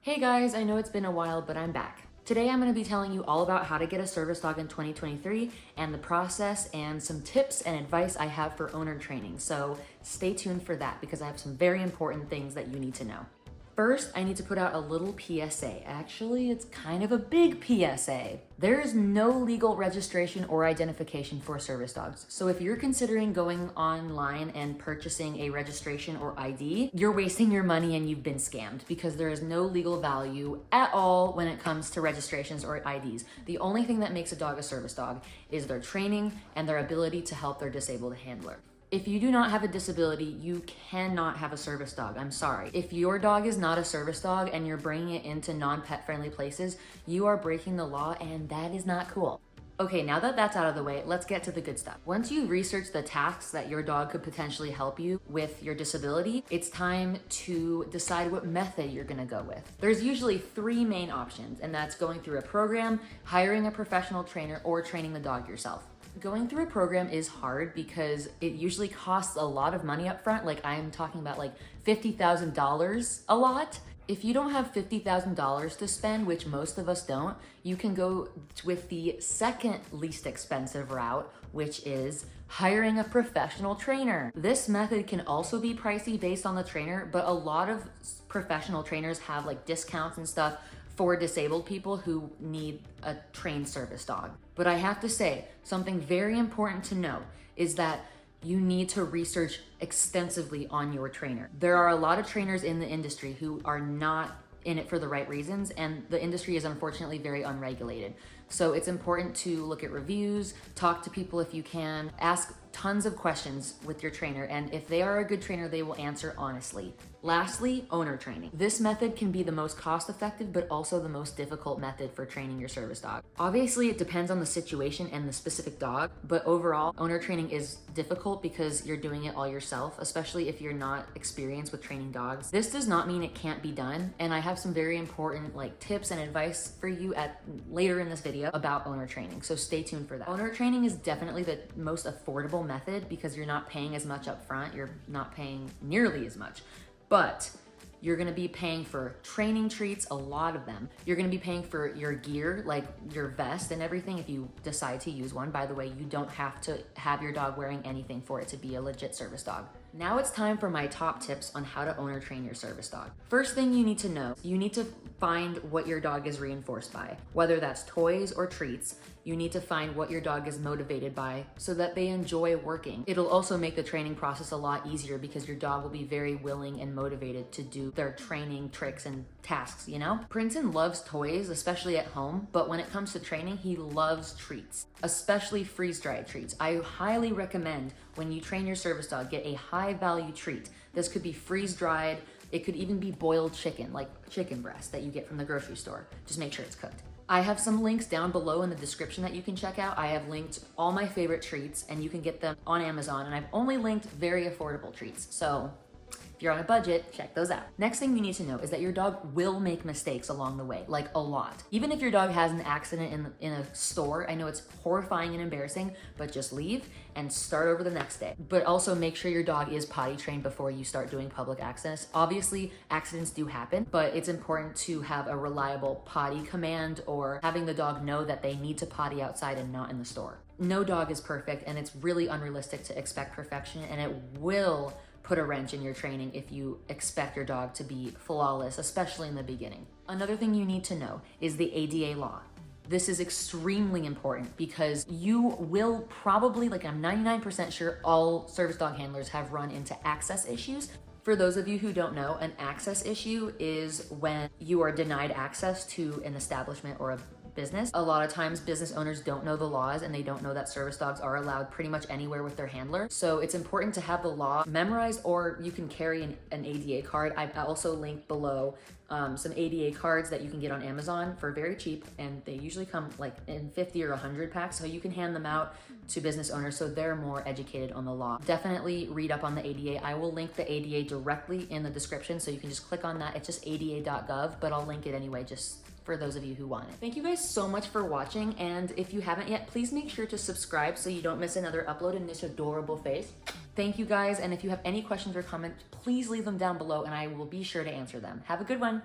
Hey guys, I know it's been a while, but I'm back. Today I'm going to be telling you all about how to get a service dog in 2023 and the process and some tips and advice I have for owner training. So stay tuned for that because I have some very important things that you need to know. First, I need to put out a little PSA. Actually, it's kind of a big PSA. There is no legal registration or identification for service dogs. So if you're considering going online and purchasing a registration or ID, you're wasting your money and you've been scammed because there is no legal value at all when it comes to registrations or IDs. The only thing that makes a dog a service dog is their training and their ability to help their disabled handler. If you do not have a disability, you cannot have a service dog. I'm sorry. If your dog is not a service dog and you're bringing it into non-pet friendly places, you are breaking the law and that is not cool. Okay, now that that's out of the way, let's get to the good stuff. Once you research the tasks that your dog could potentially help you with your disability, it's time to decide what method you're gonna go with. There's usually three main options, and that's going through a program, hiring a professional trainer, or training the dog yourself. Going through a program is hard because it usually costs a lot of money up front. Like I'm talking about like $50,000 a lot. If you don't have $50,000 to spend, which most of us don't, you can go with the second least expensive route, which is hiring a professional trainer. This method can also be pricey based on the trainer, but a lot of professional trainers have like discounts and stuff for disabled people who need a trained service dog. But I have to say, something very important to know is that you need to research extensively on your trainer. There are a lot of trainers in the industry who are not in it for the right reasons, and the industry is unfortunately very unregulated. So it's important to look at reviews, talk to people if you can, ask tons of questions with your trainer, and if they are a good trainer, they will answer honestly. Lastly, owner training. This method can be the most cost-effective, but also the most difficult method for training your service dog. Obviously, it depends on the situation and the specific dog, but overall, owner training is difficult because you're doing it all yourself, especially if you're not experienced with training dogs. This does not mean it can't be done, and I have some very important tips and advice for you later in this video about owner training, so stay tuned for that. Owner training is definitely the most affordable method because you're not paying as much up front, you're not paying nearly as much, but you're gonna be paying for training treats, a lot of them. You're gonna be paying for your gear, like your vest and everything if you decide to use one. By the way, you don't have to have your dog wearing anything for it to be a legit service dog. Now it's time for my top tips on how to owner train your service dog. First thing you need to know, you need to find what your dog is reinforced by, whether that's toys or treats. You need to find what your dog is motivated by so that they enjoy working. It'll also make the training process a lot easier because your dog will be very willing and motivated to do their training tricks and tasks, you know? Princeton loves toys, especially at home, but when it comes to training, he loves treats, especially freeze-dried treats. I highly recommend when you train your service dog, get a high-value treat. This could be freeze-dried, it could even be boiled chicken, like chicken breast that you get from the grocery store. Just make sure it's cooked. I have some links down below in the description that you can check out. I have linked all my favorite treats and you can get them on Amazon, and I've only linked very affordable treats. So if you're on a budget, check those out. Next thing you need to know is that your dog will make mistakes along the way, like a lot. Even if your dog has an accident in a store, I know it's horrifying and embarrassing, but just leave and start over the next day. But also make sure your dog is potty trained before you start doing public access. Obviously, accidents do happen, but it's important to have a reliable potty command or having the dog know that they need to potty outside and not in the store. No dog is perfect, and it's really unrealistic to expect perfection, and it will put a wrench in your training if you expect your dog to be flawless, especially in the beginning. Another thing you need to know is the ADA law. This is extremely important because you will probably, I'm 99% sure all service dog handlers have run into access issues. For those of you who don't know, an access issue is when you are denied access to an establishment or a business. A lot of times business owners don't know the laws and they don't know that service dogs are allowed pretty much anywhere with their handler. So it's important to have the law memorized, or you can carry an ADA card. I also linked below some ADA cards that you can get on Amazon for very cheap, and they usually come in 50 or 100 packs, so you can hand them out to business owners so they're more educated on the law. Definitely read up on the ADA. I will link the ADA directly in the description, so you can just click on that. It's just ada.gov, but I'll link it anyway just for those of you who want it. Thank you guys so much for watching, and if you haven't yet, please make sure to subscribe so you don't miss another upload in this adorable face. Thank you guys, and if you have any questions or comments, please leave them down below and I will be sure to answer them. Have a good one.